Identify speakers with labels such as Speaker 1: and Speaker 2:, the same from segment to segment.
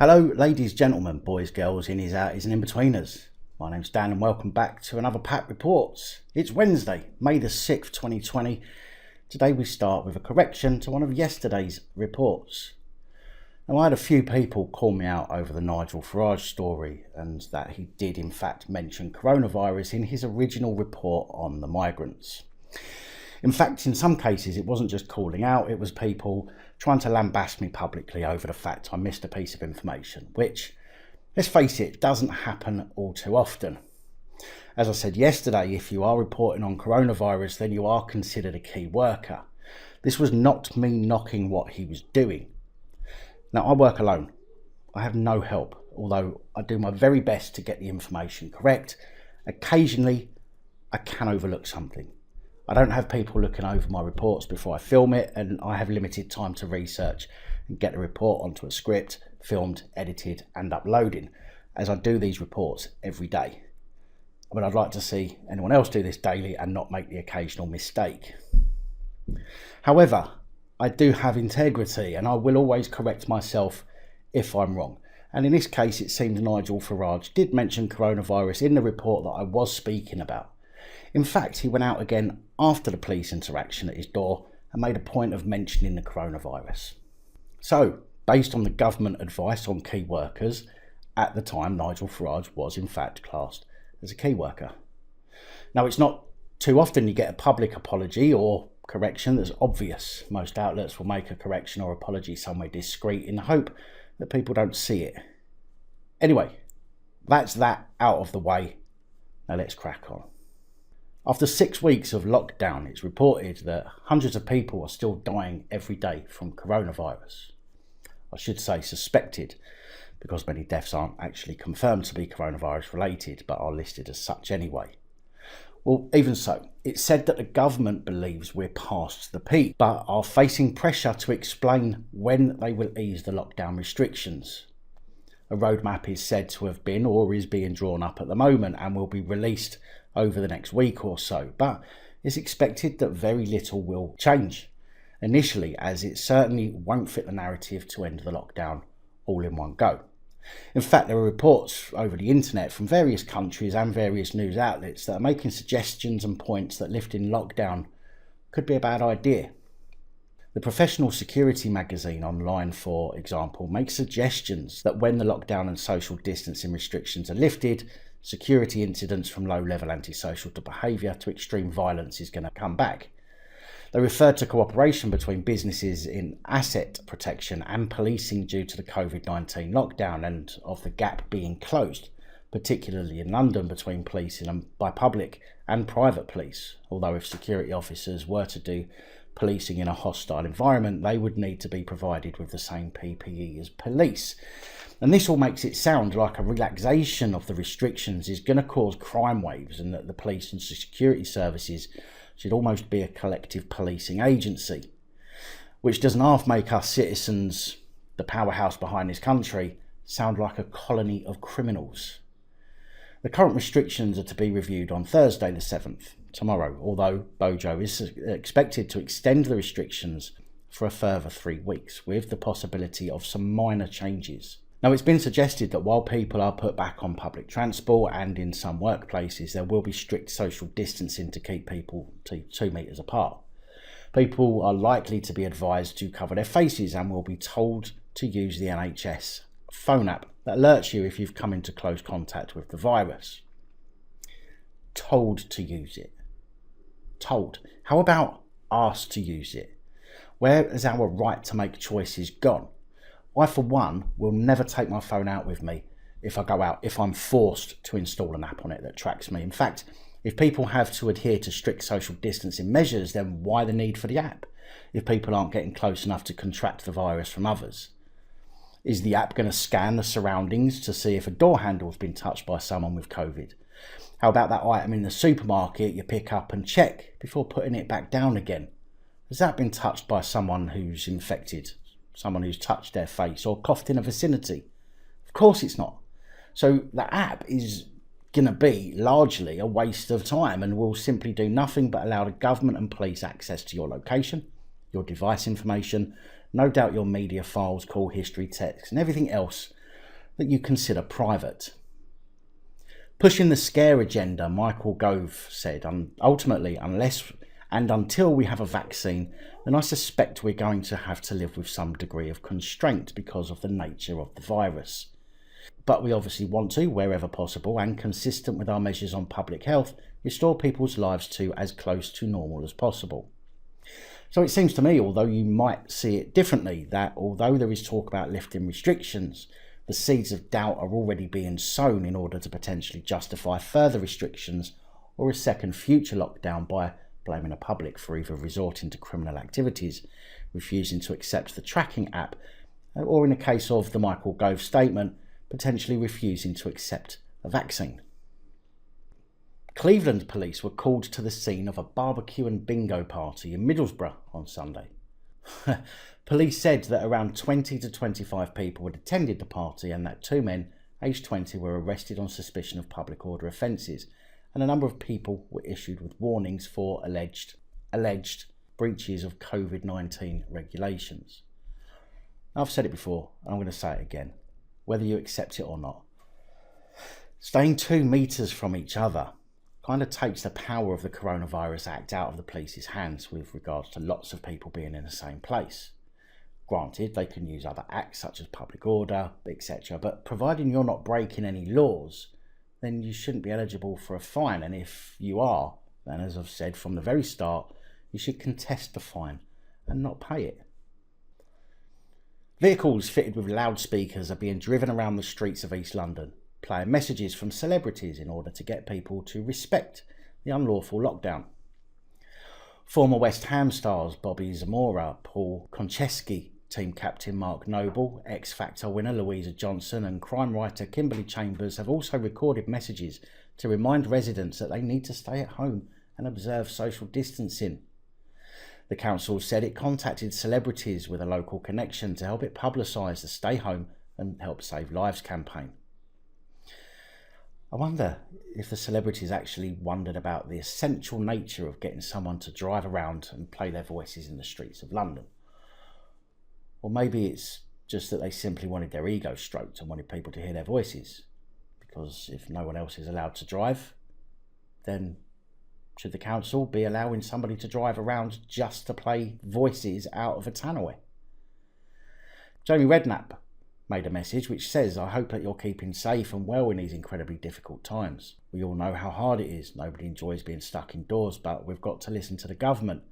Speaker 1: Hello ladies, gentlemen, boys, girls, innies, outies and in-betweeners. My name's Dan and welcome back to another PAP Reports. It's Wednesday, May the 6th, 2020. Today we start with a correction to one of yesterday's reports. Now I had a few people call me out over the Nigel Farage story and that he did in fact mention coronavirus in his original report on the migrants. In fact, in some cases, it wasn't just calling out, it was people trying to lambast me publicly over the fact I missed a piece of information, which, let's face it, doesn't happen all too often. As I said yesterday, if you are reporting on coronavirus, then you are considered a key worker. This was not me knocking what he was doing. Now, I work alone. I have no help, although I do my very best to get the information correct. Occasionally, I can overlook something. I don't have people looking over my reports before I film it, and I have limited time to research and get the report onto a script, filmed, edited and uploading, as I do these reports every day. But I'd like to see anyone else do this daily and not make the occasional mistake. However, I do have integrity and I will always correct myself if I'm wrong. And in this case, it seems Nigel Farage did mention coronavirus in the report that I was speaking about. In fact, he went out again after the police interaction at his door and made a point of mentioning the coronavirus. So, based on the government advice on key workers, at the time Nigel Farage was in fact classed as a key worker. Now, it's not too often you get a public apology or correction that's obvious. Most outlets will make a correction or apology somewhere discreet in the hope that people don't see it. Anyway, that's that out of the way. Now let's crack on. After 6 weeks of lockdown, it's reported that hundreds of people are still dying every day from coronavirus. I should say suspected, because many deaths aren't actually confirmed to be coronavirus related, but are listed as such anyway. Well, even so, it's said that the government believes we're past the peak, but are facing pressure to explain when they will ease the lockdown restrictions. A roadmap is said to have been or is being drawn up at the moment and will be released over the next week or so, but it's expected that very little will change initially, as it certainly won't fit the narrative to end the lockdown all in one go. In fact, there are reports over the internet from various countries and various news outlets that are making suggestions and points that lifting lockdown could be a bad idea. The professional security magazine online, for example, makes suggestions that when the lockdown and social distancing restrictions are lifted, security incidents from low-level antisocial behaviour to extreme violence is going to come back. They refer to cooperation between businesses in asset protection and policing due to the COVID-19 lockdown and of the gap being closed, particularly in London between policing and by public and private police. Although if security officers were to do policing in a hostile environment, they would need to be provided with the same PPE as police. And this all makes it sound like a relaxation of the restrictions is going to cause crime waves and that the police and security services should almost be a collective policing agency, which doesn't half make us citizens, the powerhouse behind this country, sound like a colony of criminals. The current restrictions are to be reviewed on Thursday the 7th, tomorrow, although Bojo is expected to extend the restrictions for a further 3 weeks, with the possibility of some minor changes. Now, it's been suggested that while people are put back on public transport and in some workplaces, there will be strict social distancing to keep people 2 metres apart. People are likely to be advised to cover their faces and will be told to use the NHS phone app that alerts you if you've come into close contact with the virus. Told to use it. Told. How about asked to use it? Where is our right to make choices gone? I, for one, will never take my phone out with me if I go out, if I'm forced to install an app on it that tracks me. In fact, if people have to adhere to strict social distancing measures, then why the need for the app if people aren't getting close enough to contract the virus from others? Is the app going to scan the surroundings to see if a door handle's been touched by someone with COVID? How about that item in the supermarket you pick up and check before putting it back down again? Has that been touched by someone who's infected? Someone who's touched their face or coughed in a vicinity? Of course it's not. So the app is going to be largely a waste of time and will simply do nothing but allow the government and police access to your location, your device information, no doubt your media files, call history, text and everything else that you consider private. Pushing the scare agenda, Michael Gove said, ultimately, unless and until we have a vaccine, then I suspect we're going to have to live with some degree of constraint because of the nature of the virus. But we obviously want to, wherever possible and consistent with our measures on public health, restore people's lives to as close to normal as possible. So it seems to me, although you might see it differently, that although there is talk about lifting restrictions, the seeds of doubt are already being sown in order to potentially justify further restrictions or a second future lockdown by blaming the public for either resorting to criminal activities, refusing to accept the tracking app, or in the case of the Michael Gove statement, potentially refusing to accept a vaccine. Cleveland police were called to the scene of a BBQ and Bingo party in Middlesbrough on Sunday. Police said that around 20 to 25 people had attended the party and that 2 men, aged 20, were arrested on suspicion of public order offences, and a number of people were issued with warnings for alleged breaches of COVID-19 regulations. Now, I've said it before, and I'm going to say it again, whether you accept it or not. Staying 2 metres from each other kind of takes the power of the Coronavirus Act out of the police's hands with regards to lots of people being in the same place. Granted, they can use other acts such as public order, etc., but providing you're not breaking any laws, then you shouldn't be eligible for a fine, and if you are, then as I've said from the very start, you should contest the fine and not pay it. Vehicles fitted with loudspeakers are being driven around the streets of East London, playing messages from celebrities in order to get people to respect the unlawful lockdown. Former West Ham stars Bobby Zamora, Paul Konchesky, team captain Mark Noble, X Factor winner Louisa Johnson and crime writer Kimberly Chambers have also recorded messages to remind residents that they need to stay at home and observe social distancing. The council said it contacted celebrities with a local connection to help it publicise the Stay Home and Help Save Lives campaign. I wonder if the celebrities actually wondered about the essential nature of getting someone to drive around and play their voices in the streets of London. Or maybe it's just that they simply wanted their ego stroked and wanted people to hear their voices. Because if no one else is allowed to drive, then should the council be allowing somebody to drive around just to play voices out of a tannoy? Jamie Redknapp made a message which says, "I hope that you're keeping safe and well in these incredibly difficult times. We all know how hard it is. Nobody enjoys being stuck indoors, but we've got to listen to the government,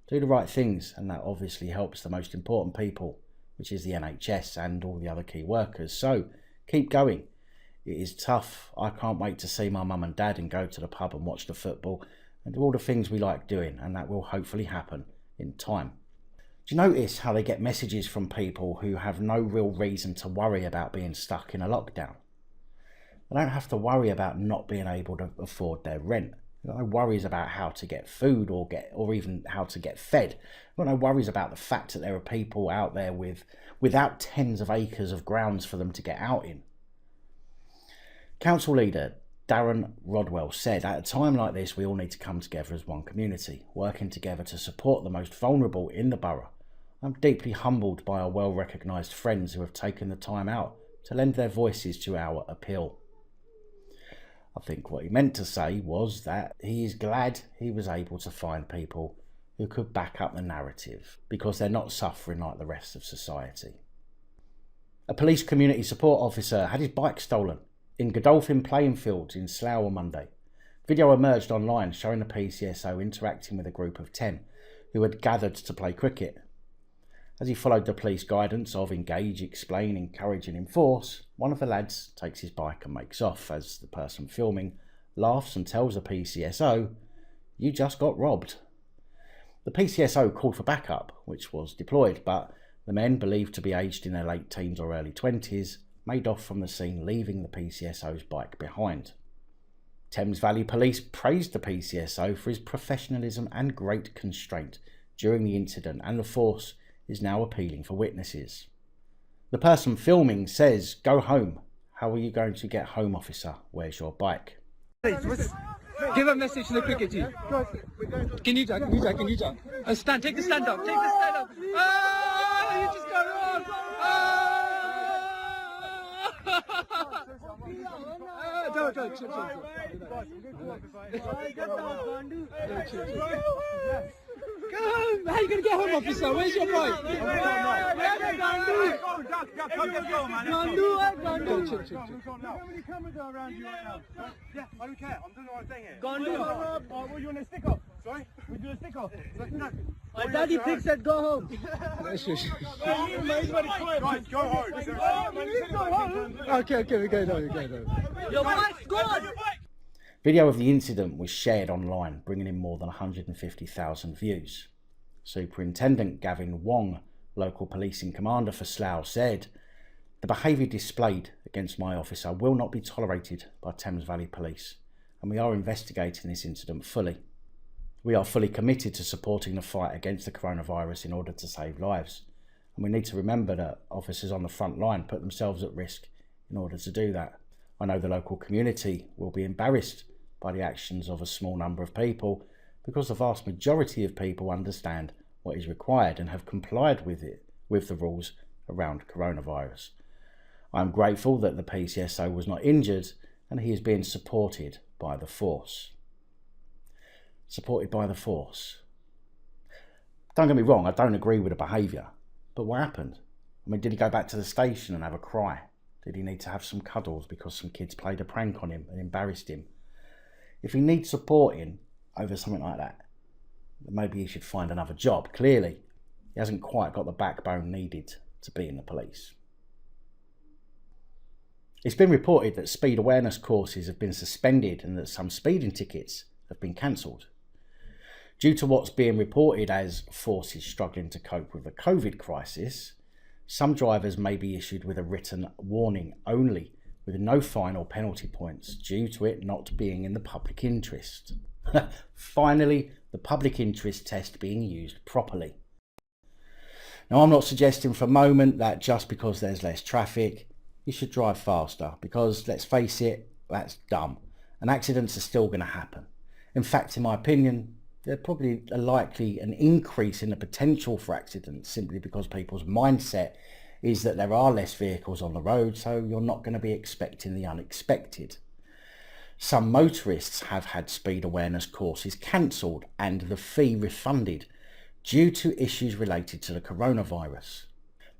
Speaker 1: do the right things, and that obviously helps the most important people, which is the NHS and all the other key workers. So keep going. It is tough. I can't wait to see my mum and dad and go to the pub and watch the football and do all the things we like doing, and that will hopefully happen in time." Do you notice how they get messages from people who have no real reason to worry about being stuck in a lockdown? They don't have to worry about not being able to afford their rent. They've got no worries about how to get food or even how to get fed. They've got no worries about the fact that there are people out there without tens of acres of grounds for them to get out in. Council leader Darren Rodwell said, "At a time like this, we all need to come together as one community, working together to support the most vulnerable in the borough. I'm deeply humbled by our well-recognised friends who have taken the time out to lend their voices to our appeal." I think what he meant to say was that he is glad he was able to find people who could back up the narrative because they're not suffering like the rest of society. A police community support officer had his bike stolen in Godolphin playing fields in Slough on Monday. Video emerged online showing the PCSO interacting with a group of 10 who had gathered to play cricket. As he followed the police guidance of engage, explain, encourage and enforce, one of the lads takes his bike and makes off as the person filming laughs and tells the PCSO, "You just got robbed." The PCSO called for backup, which was deployed, but the men, believed to be aged in their late teens or early 20s, made off from the scene, leaving the PCSO's bike behind. Thames Valley Police praised the PCSO for his professionalism and great constraint during the incident, and the force is now appealing for witnesses. The person filming says, "Go home. How are you going to get home, officer? Where's your bike?"
Speaker 2: Give a message to the cricket team. Can you jump? Stand, take the stand up. Ah, you just got it on. Ah! Come! How are you going to get home, officer? Where's your boy?
Speaker 3: How many cameras are around you right now? Yeah, I don't care. I'm doing the right thing here. What you want to stick off? Sorry? We do a stick off? No.
Speaker 2: My daddy thinks that go home.
Speaker 3: Guys, go home.
Speaker 2: Okay, we go now, Your bike's gone!
Speaker 1: Video of the incident was shared online, bringing in more than 150,000 views. Superintendent Gavin Wong, local policing commander for Slough, said, "The behaviour displayed against my officer will not be tolerated by Thames Valley Police, and we are investigating this incident fully. We are fully committed to supporting the fight against the coronavirus in order to save lives, and we need to remember that officers on the front line put themselves at risk in order to do that. I know the local community will be embarrassed by the actions of a small number of people because the vast majority of people understand what is required and have complied with the rules around coronavirus. I am grateful that the PCSO was not injured and he is being supported by the force." Supported by the force. Don't get me wrong, I don't agree with the behaviour, but what happened? I mean, did he go back to the station and have a cry? Did he need to have some cuddles because some kids played a prank on him and embarrassed him? If he needs supporting over something like that, then maybe he should find another job. Clearly, he hasn't quite got the backbone needed to be in the police. It's been reported that speed awareness courses have been suspended and that some speeding tickets have been cancelled. Due to what's being reported as forces struggling to cope with the COVID crisis, some drivers may be issued with a written warning only, with no fine or penalty points due to it not being in the public interest. Finally, the public interest test being used properly. Now, I'm not suggesting for a moment that just because there's less traffic, you should drive faster, because let's face it, that's dumb, and accidents are still going to happen. In fact, in my opinion, there's probably likely an increase in the potential for accidents simply because people's mindset is that there are less vehicles on the road, so you're not going to be expecting the unexpected. Some motorists have had speed awareness courses cancelled and the fee refunded due to issues related to the coronavirus.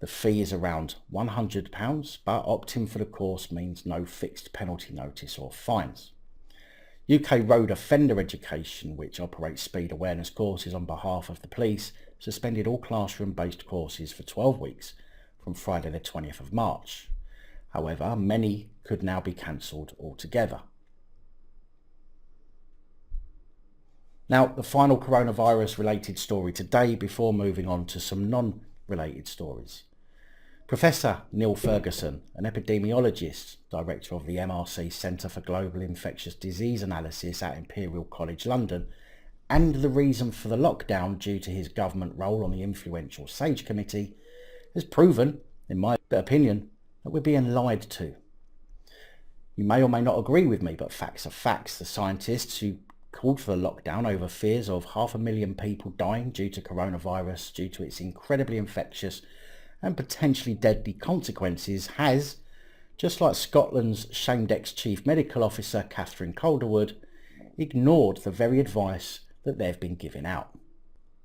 Speaker 1: The fee is around £100, but opting for the course means no fixed penalty notice or fines. UK Road Offender Education, which operates speed awareness courses on behalf of the police, suspended all classroom-based courses for 12 weeks from Friday the 20th of March. However, many could now be cancelled altogether. Now, the final coronavirus-related story today before moving on to some non-related stories. Professor Neil Ferguson, an epidemiologist, director of the MRC Centre for Global Infectious Disease Analysis at Imperial College London, and the reason for the lockdown due to his government role on the influential SAGE Committee, has proven, in my opinion, that we're being lied to. You may or may not agree with me, but facts are facts. The scientists who called for the lockdown over fears of 500,000 people dying due to coronavirus due to its incredibly infectious and potentially deadly consequences has, just like Scotland's shamed ex-chief medical officer Catherine Calderwood, ignored the very advice that they've been giving out.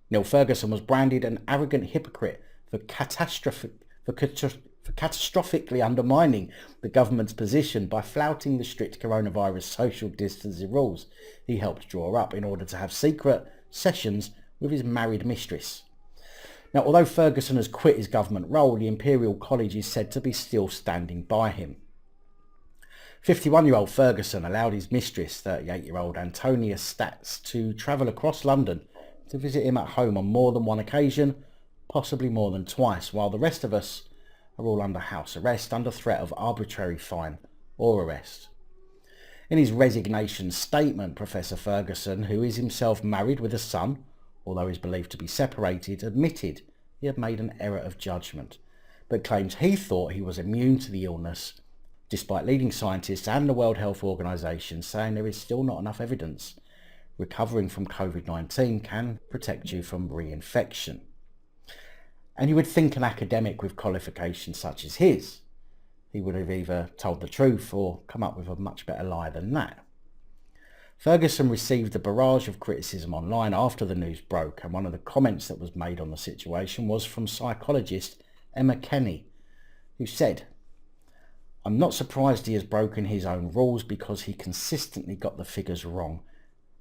Speaker 1: Neil Ferguson was branded an arrogant hypocrite for catastrophically undermining the government's position by flouting the strict coronavirus social distancing rules he helped draw up in order to have secret sessions with his married mistress. Now, although Ferguson has quit his government role, the Imperial College is said to be still standing by him. 51-year-old Ferguson allowed his mistress, 38-year-old Antonia Stats, to travel across London to visit him at home on more than one occasion, possibly more than twice, while the rest of us are all under house arrest under threat of arbitrary fine or arrest. In his resignation statement, Professor Ferguson, who is himself married with a son, although is believed to be separated, admitted he had made an error of judgment, but claims he thought he was immune to the illness, despite leading scientists and the World Health Organization saying there is still not enough evidence recovering from COVID-19 can protect you from reinfection. And you would think an academic with qualifications such as his, he would have either told the truth or come up with a much better lie than that. Ferguson received a barrage of criticism online after the news broke, and one of the comments that was made on the situation was from psychologist Emma Kenny, who said, "I'm not surprised he has broken his own rules because he consistently got the figures wrong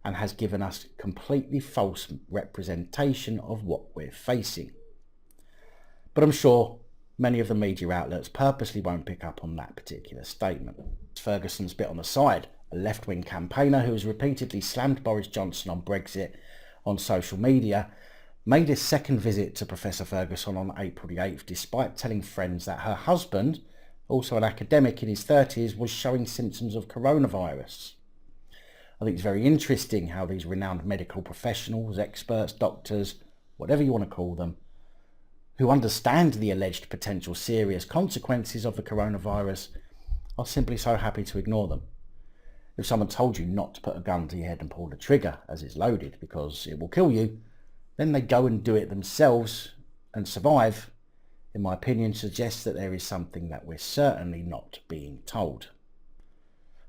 Speaker 1: and has given us completely false representation of what we're facing." But I'm sure many of the media outlets purposely won't pick up on that particular statement. Ferguson's bit on the side, a left-wing campaigner who has repeatedly slammed Boris Johnson on Brexit on social media, made his second visit to Professor Ferguson on April the 8th, despite telling friends that her husband, also an academic in his 30s, was showing symptoms of coronavirus. I think it's very interesting how these renowned medical professionals, experts, doctors, whatever you want to call them, who understand the alleged potential serious consequences of the coronavirus, are simply so happy to ignore them. If someone told you not to put a gun to your head and pull the trigger as it's loaded because it will kill you, then they go and do it themselves and survive, in my opinion, suggests that there is something that we're certainly not being told.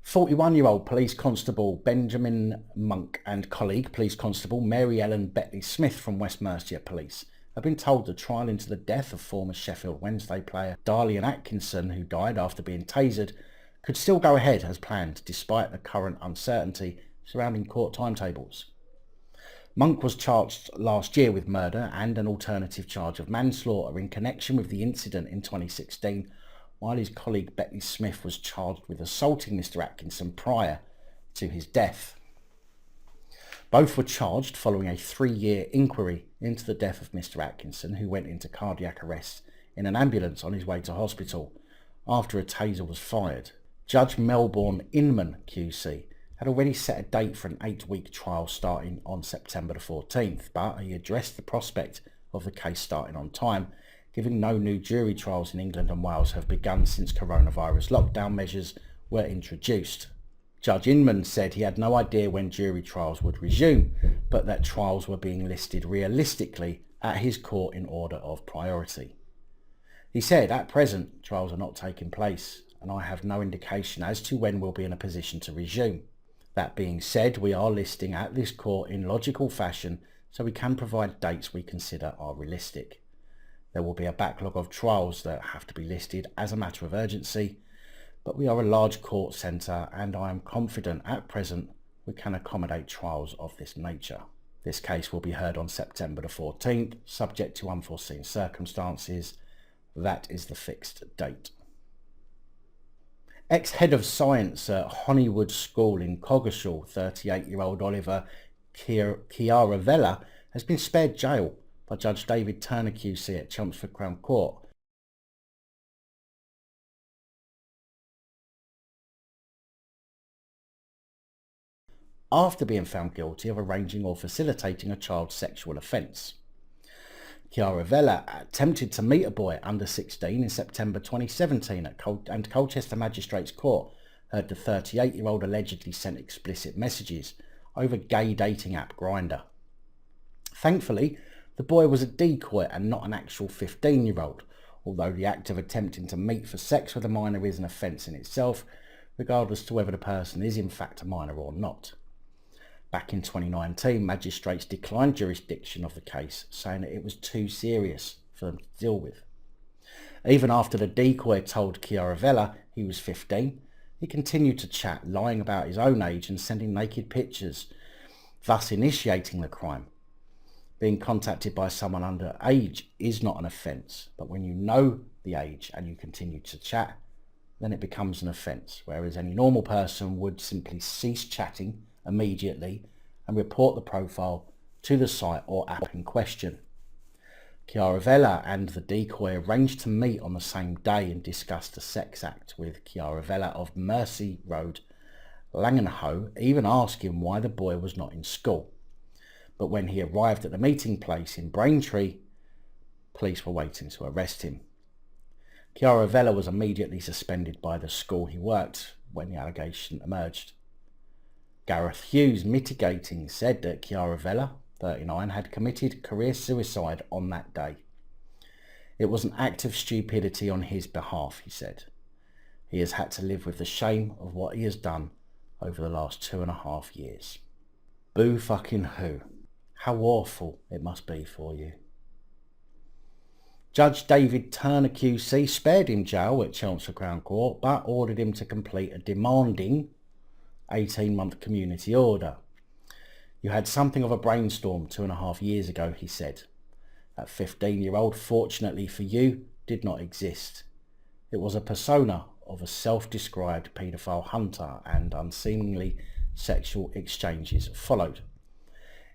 Speaker 1: 41-year-old police constable Benjamin Monk and colleague police constable Mary Ellen Bettley-Smith from West Mercia Police have been told the trial into the death of former Sheffield Wednesday player Darlene Atkinson, who died after being tasered, could still go ahead as planned despite the current uncertainty surrounding court timetables. Monk was charged last year with murder and an alternative charge of manslaughter in connection with the incident in 2016, while his colleague Bettley-Smith was charged with assaulting Mr Atkinson prior to his death. Both were charged following a 3-year inquiry into the death of Mr Atkinson, who went into cardiac arrest in an ambulance on his way to hospital after a taser was fired. Judge Melbourne Inman QC had already set a date for an 8-week trial starting on September the 14th, but he addressed the prospect of the case starting on time, given no new jury trials in England and Wales have begun since coronavirus lockdown measures were introduced. Judge Inman said he had no idea when jury trials would resume, but that trials were being listed realistically at his court in order of priority. He said, "At present, trials are not taking place, and I have no indication as to when we'll be in a position to resume. That being said, we are listing at this court in logical fashion so we can provide dates we consider are realistic. There will be a backlog of trials that have to be listed as a matter of urgency, but we are a large court centre and I am confident at present we can accommodate trials of this nature." This case will be heard on September the 14th, subject to unforeseen circumstances. That is the fixed date. Ex-head of science at Honeywood School in Coggeshall, 38-year-old Oliver Chiaravella, has been spared jail by Judge David Turner QC at Chelmsford Crown Court. After being found guilty of arranging or facilitating a child sexual offence. Chiaravella attempted to meet a boy under 16 in September 2017 and Colchester Magistrates Court heard the 38-year-old allegedly sent explicit messages over gay dating app Grindr. Thankfully, the boy was a decoy and not an actual 15-year-old, although the act of attempting to meet for sex with a minor is an offence in itself, regardless to whether the person is in fact a minor or not. Back in 2019, magistrates declined jurisdiction of the case, saying that it was too serious for them to deal with. Even after the decoy told Chiaravella he was 15, he continued to chat, lying about his own age and sending naked pictures, thus initiating the crime. Being contacted by someone under age is not an offence, but when you know the age and you continue to chat, then it becomes an offence, whereas any normal person would simply cease chatting immediately and report the profile to the site or app in question. Chiaravella and the decoy arranged to meet on the same day and discussed a sex act, with Chiaravella of Mercy Road, Langenhoe, even asking why the boy was not in school. But when he arrived at the meeting place in Braintree, police were waiting to arrest him. Chiaravella was immediately suspended by the school he worked when the allegation emerged. Gareth Hughes, mitigating, said that Chiaravella, 39, had committed career suicide on that day. It was an act of stupidity on his behalf, he said. He has had to live with the shame of what he has done over the last 2.5 years. Boo fucking who? How awful it must be for you. Judge David Turner QC spared him jail at Chelmsford Crown Court, but ordered him to complete a demanding 18-month community order. You had something of a brainstorm 2.5 years ago, he said. That 15-year-old, fortunately for you, did not exist. It was a persona of a self-described paedophile hunter, and unseemly sexual exchanges followed.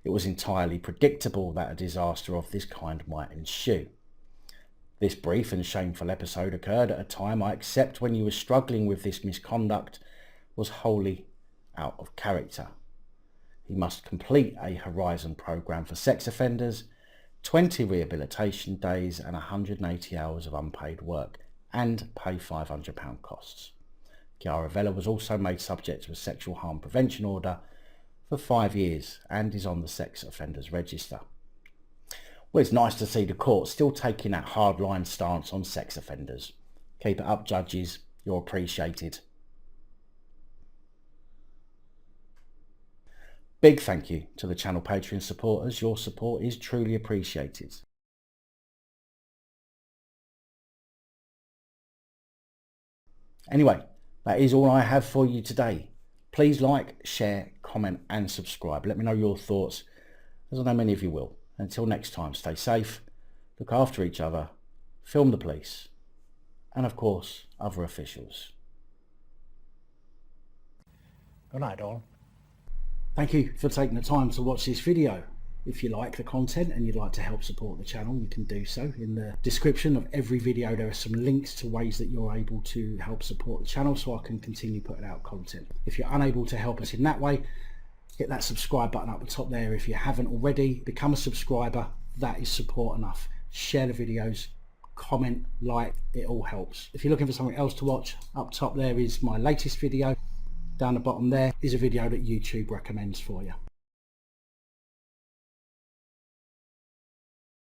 Speaker 1: It was entirely predictable that a disaster of this kind might ensue. This brief and shameful episode occurred at a time I accept when you were struggling with this misconduct was wholly out of character. He must complete a Horizon programme for sex offenders, 20 rehabilitation days and 180 hours of unpaid work, and pay £500 costs. Chiara Vella was also made subject to a sexual harm prevention order for 5 years and is on the sex offenders register. Well, it's nice to see the court still taking that hardline stance on sex offenders. Keep it up, judges. You're appreciated. Big thank you to the channel Patreon supporters. Your support is truly appreciated. Anyway, that is all I have for you today. Please like, share, comment and subscribe. Let me know your thoughts, as I know many of you will. Until next time, stay safe, look after each other, film the police, and of course, other officials.
Speaker 4: Good night, all.
Speaker 1: Thank you for taking the time to watch this video. If you like the content and you'd like to help support the channel, you can do so. In the description of every video there are some links to ways that you're able to help support the channel so I can continue putting out content. If you're unable to help us in that way, hit that subscribe button up the top there. If you haven't already, become a subscriber. That is support enough. Share the videos, comment, like, it all helps. If you're looking for something else to watch, up top there is my latest video. Down the bottom there is a video that YouTube recommends for you.